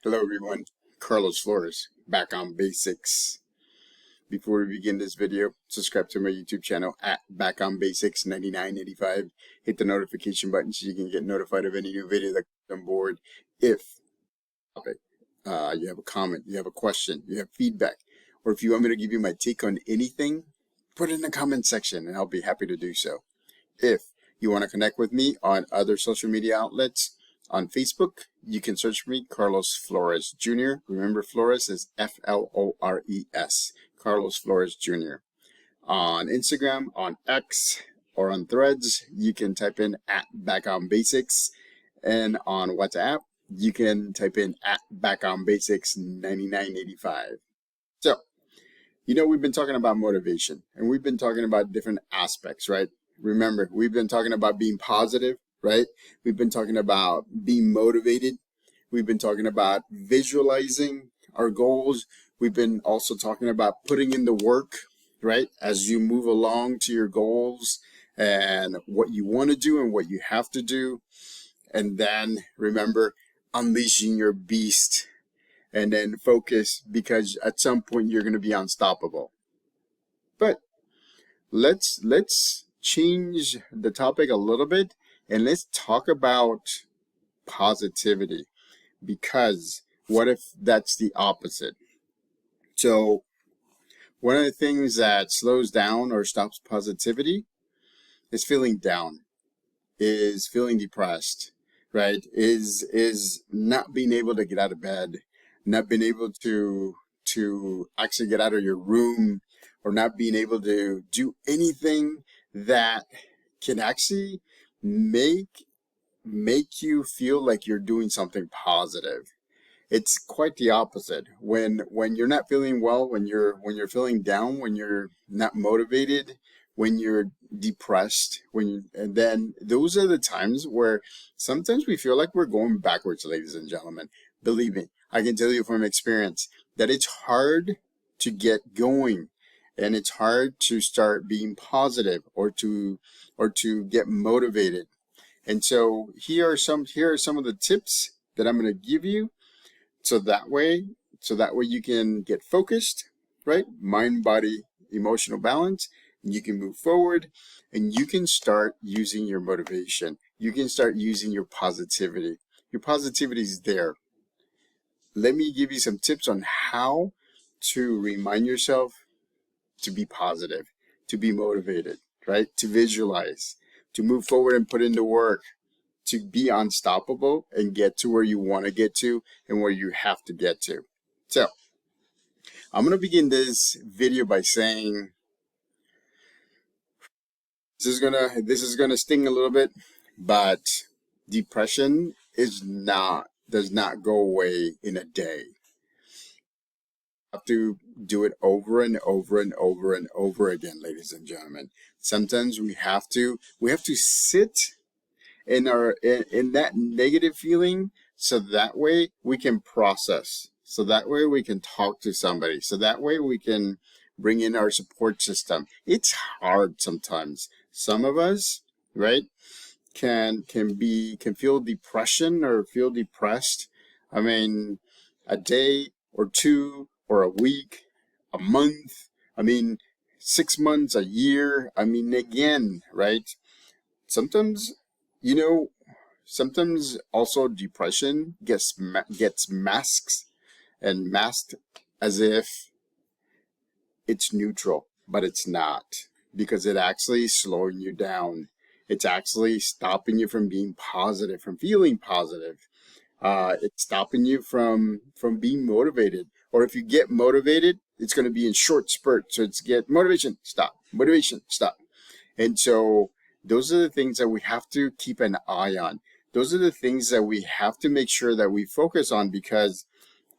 Hello everyone, Carlos Flores, back on basics. Before we begin this video, subscribe to my YouTube channel at Back on Basics 9985. Hit the notification button so you can get notified of any new video that comes on board. If you have a comment, you have a question, you have feedback, or if you want me to give you my take on anything, put it in the comment section and I'll be happy to do so. If you want to connect with me on other social media outlets, on Facebook, you can search for me, Carlos Flores Jr. Remember, Flores is F-L-O-R-E-S, Carlos Flores Jr. On Instagram, on X, or on Threads, you can type in at Back on Basics. And on WhatsApp, you can type in at Back on Basics 9985. So, we've been talking about motivation, and we've been talking about different aspects, right? Remember, we've been talking about being positive, right? We've been talking about being motivated. We've been talking about visualizing our goals. We've been also talking about putting in the work, right? As you move along to your goals and what you want to do and what you have to do. And then remember, unleashing your beast, and then focus, because at some point you're going to be unstoppable. But let's change the topic a little bit and let's talk about positivity, because what if that's the opposite? So one of the things that slows down or stops positivity is feeling down, is feeling depressed, right? Is not being able to get out of bed, not being able to actually get out of your room, or not being able to do anything that can actually make you feel like you're doing something positive. It's quite the opposite. When you're not feeling well, when you're feeling down, when you're not motivated, when you're depressed, and then those are the times where sometimes we feel like we're going backwards, ladies and gentlemen. Believe me, I can tell you from experience that it's hard to get going, and it's hard to start being positive or to get motivated. And so here are some of the tips that I'm going to give you, so that way you can get focused, right? Mind, body, emotional balance, and you can move forward, and you can start using your motivation. You can start using your positivity. Your positivity is there. Let me give you some tips on how to remind yourself to be positive, to be motivated, right? To visualize, to move forward and put in the work, to be unstoppable and get to where you want to get to and where you have to get to. So, I'm going to begin this video by saying this is gonna sting a little bit, but depression does not go away in a day. Have to do it over and over and over and over again, ladies and gentlemen. Sometimes we have to sit in that negative feeling, so that way we can process, so that way we can talk to somebody, so that way we can bring in our support system. It's hard sometimes. Some of us, right, can feel depression or feel depressed. I mean, a day or two or a week, a month, 6 months, a year. Again, right? Sometimes, sometimes also depression gets masked as if it's neutral, but it's not, because it actually is slowing you down. It's actually stopping you from being positive, from feeling positive. It's stopping you from being motivated. Or if you get motivated, it's going to be in short spurts. So it's get motivation, stop, motivation, stop. And so those are the things that we have to keep an eye on. Those are the things that we have to make sure that we focus on, because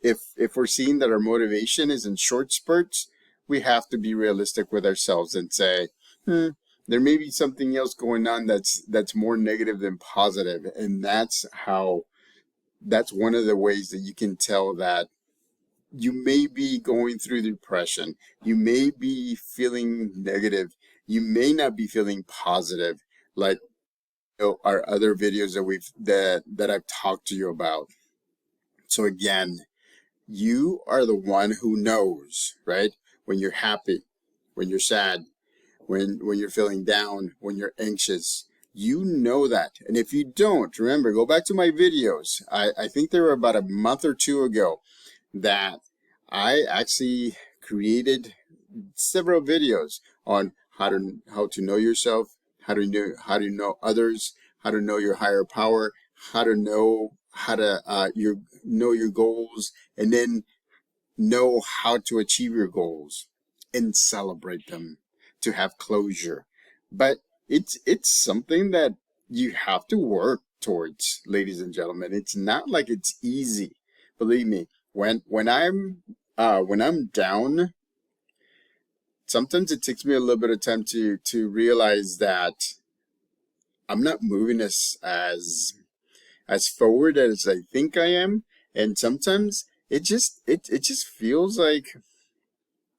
if we're seeing that our motivation is in short spurts, we have to be realistic with ourselves and say, there may be something else going on that's more negative than positive. And that's one of the ways that you can tell that you may be going through depression. You may be feeling negative. You may not be feeling positive, like our other videos that I've talked to you about. So again, you are the one who knows, right? When you're happy, when you're sad, when you're feeling down, when you're anxious. You know that. And if you don't, remember, go back to my videos. I think they were about a month or two ago that I actually created several videos on how to know yourself, how to know others, how to know your higher power, how to know your goals, and then know how to achieve your goals and celebrate them to have closure. But it's something that you have to work towards, ladies and gentlemen. It's not like it's easy. Believe me, when I'm down, sometimes it takes me a little bit of time to realize that I'm not moving as forward as I think I am. And sometimes it just feels like,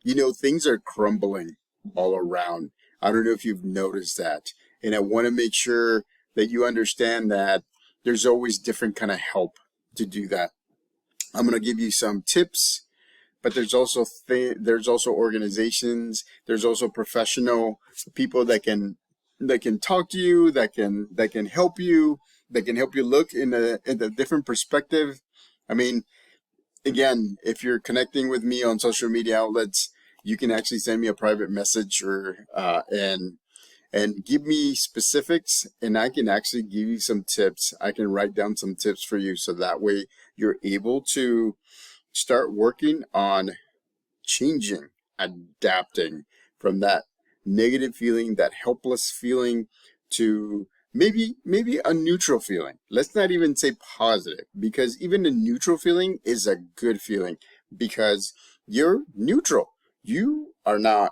things are crumbling all around. I don't know if you've noticed that. And I want to make sure that you understand that there's always different kind of help to do that. I'm going to give you some tips, but there's also organizations, there's also professional people that can talk to you, that can help you, look in a different perspective. I mean, again, if you're connecting with me on social media outlets, you can actually send me a private message or and give me specifics, and I can actually give you some tips. I can write down some tips for you, so that way you're able to start working on changing, adapting from that negative feeling, that helpless feeling, to maybe a neutral feeling. Let's not even say positive, because even a neutral feeling is a good feeling, because you're neutral. You are not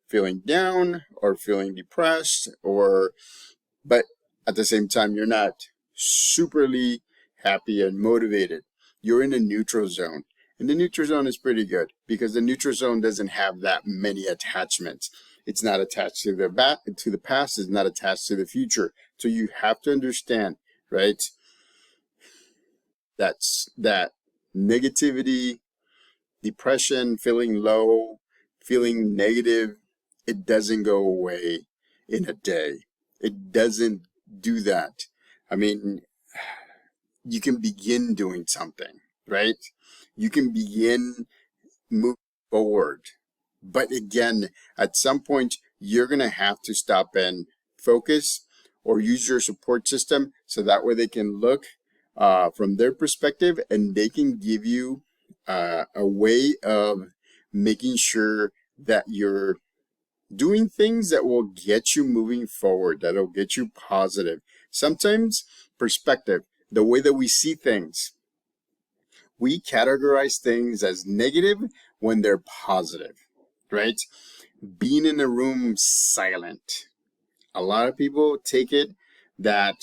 feeling down or feeling depressed, but at the same time you're not superly happy and motivated. You're in a neutral zone. And the neutral zone is pretty good, because the neutral zone doesn't have that many attachments. It's not attached to the past, it's not attached to the future. So you have to understand, right? That negativity, depression, feeling low, feeling negative, it doesn't go away in a day. It doesn't do that. I mean, you can begin doing something, right? You can begin moving forward. But again, at some point, you're going to have to stop and focus or use your support system, so that way they can look from their perspective, and they can give you a way of making sure that you're doing things that will get you moving forward, that'll get you positive. Sometimes perspective, the way that we see things, we categorize things as negative when they're positive, right? Being in a room silent. A lot of people take it that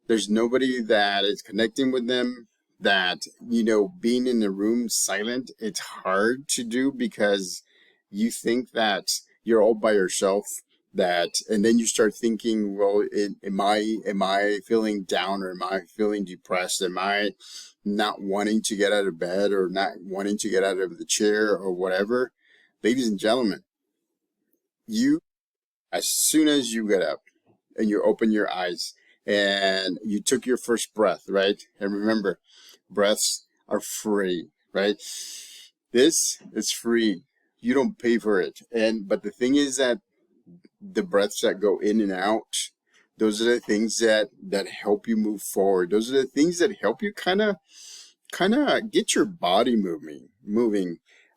there's nobody that is connecting with them, that, being in a room silent, it's hard to do, because you think that you're all by yourself, and then you start thinking, well, am I feeling down, or am I feeling depressed? Am I not wanting to get out of bed, or not wanting to get out of the chair, or whatever? Ladies and gentlemen, as soon as you get up and you open your eyes and you took your first breath, right? And remember, breaths are free, right? This is free. You don't pay for it. But the thing is that the breaths that go in and out, those are the things that help you move forward. Those are the things that help you kind of get your body moving.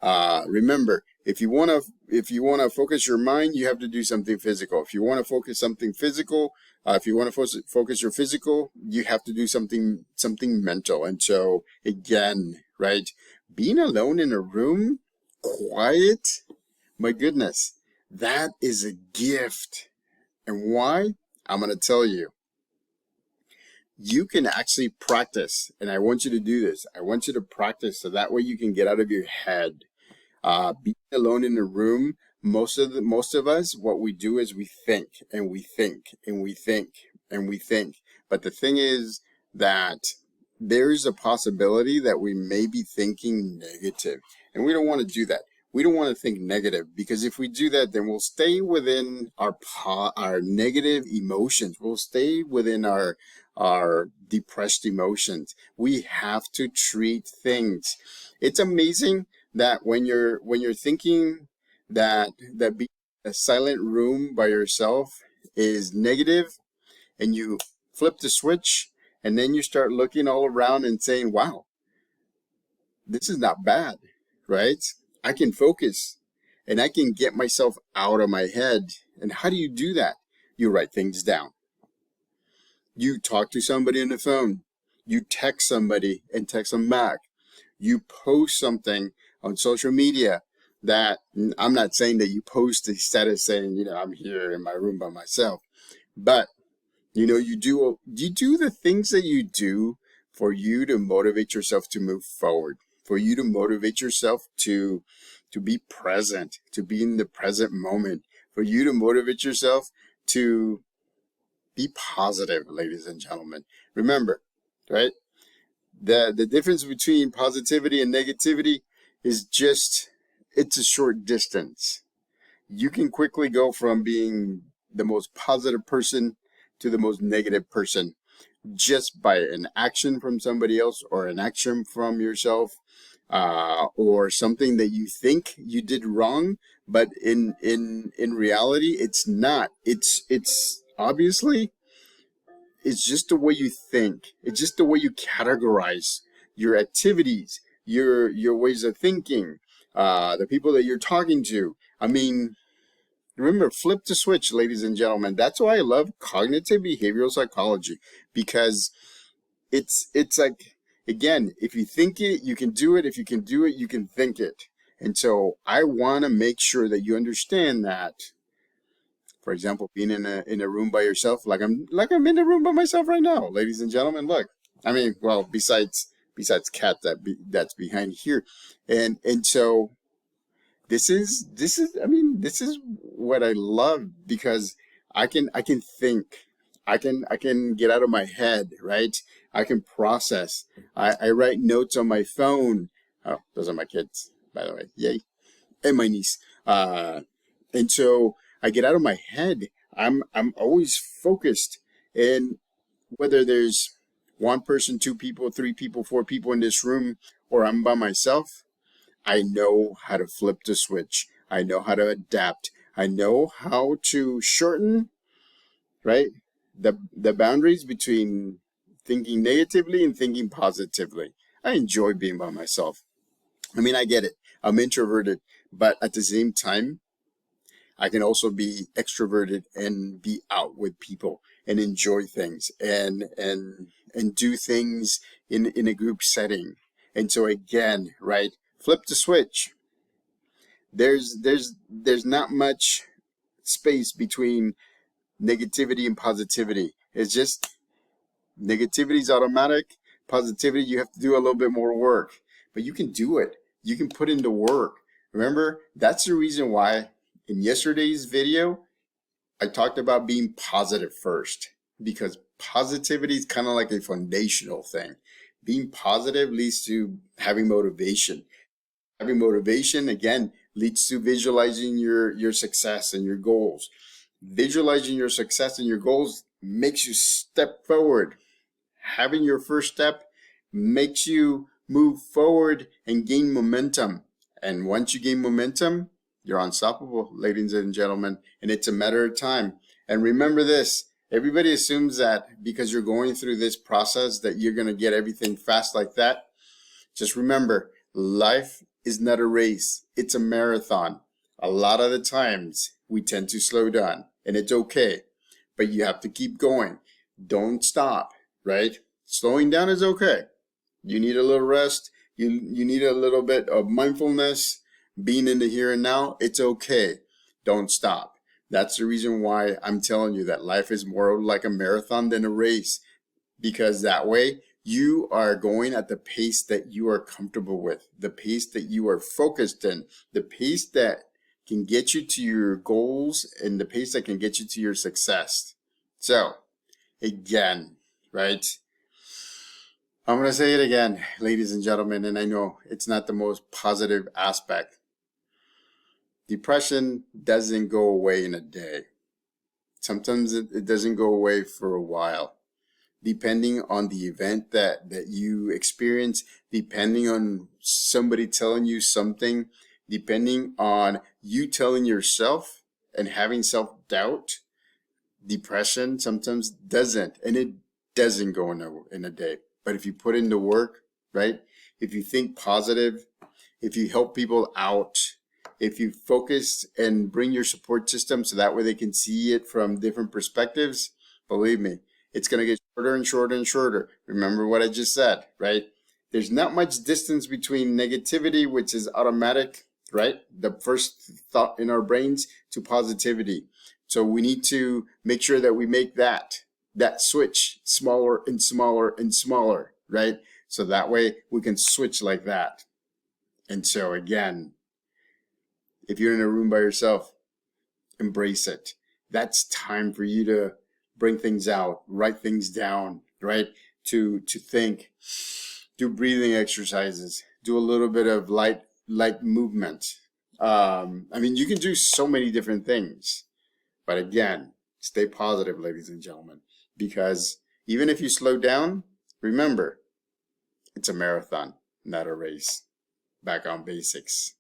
Remember, if you want to focus your mind, you have to do something physical. If you want to focus something physical, if you want to focus your physical, you have to do something mental. And so again, right, being alone in a room, quiet, my goodness, that is a gift. And why? I'm going to tell you. You can actually practice, and I want you to do this. I want you to practice, so that way you can get out of your head. Being alone in a room, most of us, what we do is we think and we think and we think and we think. But the thing is that there's a possibility that we may be thinking negative, and we don't want to do that. We don't want to think negative, because if we do that, then we'll stay within our negative emotions. We'll stay within our depressed emotions. We have to treat things. It's amazing that when you're thinking that being in a silent room by yourself is negative, and you flip the switch, and then you start looking all around and saying, wow, this is not bad, right? I can focus and I can get myself out of my head. And how do you do that? You write things down. You talk to somebody on the phone. You text somebody and text them back. You post something on social media. That, I'm not saying that you post a status saying, I'm here in my room by myself, but you do the things that you do for you to motivate yourself to move forward, for you to motivate yourself to be present, to be in the present moment, for you to motivate yourself to be positive, ladies and gentlemen. Remember, right? The difference between positivity and negativity is just, it's a short distance. You can quickly go from being the most positive person to the most negative person just by an action from somebody else, or an action from yourself, or something that you think you did wrong, but in reality it's not. It's obviously, it's just the way you think. It's just the way you categorize your activities, your ways of thinking, the people that you're talking to. I mean, remember, flip the switch, ladies and gentlemen. That's why I love cognitive behavioral psychology, because it's like, again, if you think it, you can do it. If you can do it, you can think it. And so I want to make sure that you understand that. For example, being in a room by yourself, like I'm in a room by myself right now, ladies and gentlemen. Look, I mean, well, besides Kat that's behind here, and so this is I mean, this is what I love, because I can think. I can get out of my head, right? I can process. I write notes on my phone. Oh, those are my kids, by the way. Yay. And my niece. And so I get out of my head. I'm always focused. And whether there's one person, two people, three people, four people in this room, or I'm by myself, I know how to flip the switch. I know how to adapt. I know how to shorten, right? The boundaries between thinking negatively and thinking positively. I enjoy being by myself. I mean, I get it. I'm introverted, but at the same time, I can also be extroverted and be out with people and enjoy things and do things in a group setting. And so again, right? Flip the switch. There's not much space between negativity and positivity. It's just, negativity is automatic. Positivity, you have to do a little bit more work, but you can do it. You can put into work. Remember, that's the reason why in yesterday's video, I talked about being positive first, because positivity is kind of like a foundational thing. Being positive leads to having motivation. Having motivation, again, leads to visualizing your success and your goals. Visualizing your success and your goals makes you step forward. Having your first step makes you move forward and gain momentum. And once you gain momentum, you're unstoppable, ladies and gentlemen. And it's a matter of time. And remember this, everybody assumes that because you're going through this process that you're going to get everything fast like that. Just remember, life is not a race. It's a marathon. A lot of the times we tend to slow down, and it's okay, but you have to keep going. Don't stop, right? Slowing down is okay. You need a little rest. You need a little bit of mindfulness, being in the here and now. It's okay. Don't stop. That's the reason why I'm telling you that life is more like a marathon than a race, because that way you are going at the pace that you are comfortable with, the pace that you are focused in, the pace that can get you to your goals, and the pace that can get you to your success. So, again, right? I'm going to say it again, ladies and gentlemen, and I know it's not the most positive aspect. Depression doesn't go away in a day. Sometimes it doesn't go away for a while. Depending on the event that you experience, depending on somebody telling you something, depending on you telling yourself and having self-doubt, depression sometimes doesn't, and it doesn't go in a day. But if you put in the work, right? If you think positive, if you help people out, if you focus and bring your support system so that way they can see it from different perspectives, believe me, it's going to get shorter and shorter and shorter. Remember what I just said, right? There's not much distance between negativity, which is automatic, right? The first thought in our brains, to positivity. So we need to make sure that we make that switch smaller and smaller and smaller, right? So that way we can switch like that. And so again, if you're in a room by yourself, embrace it. That's time for you to bring things out, write things down, right? To think, do breathing exercises, do a little bit of light movement. I mean, you can do so many different things. But again, stay positive, ladies and gentlemen, because even if you slow down, remember, it's a marathon, not a race. Back on basics.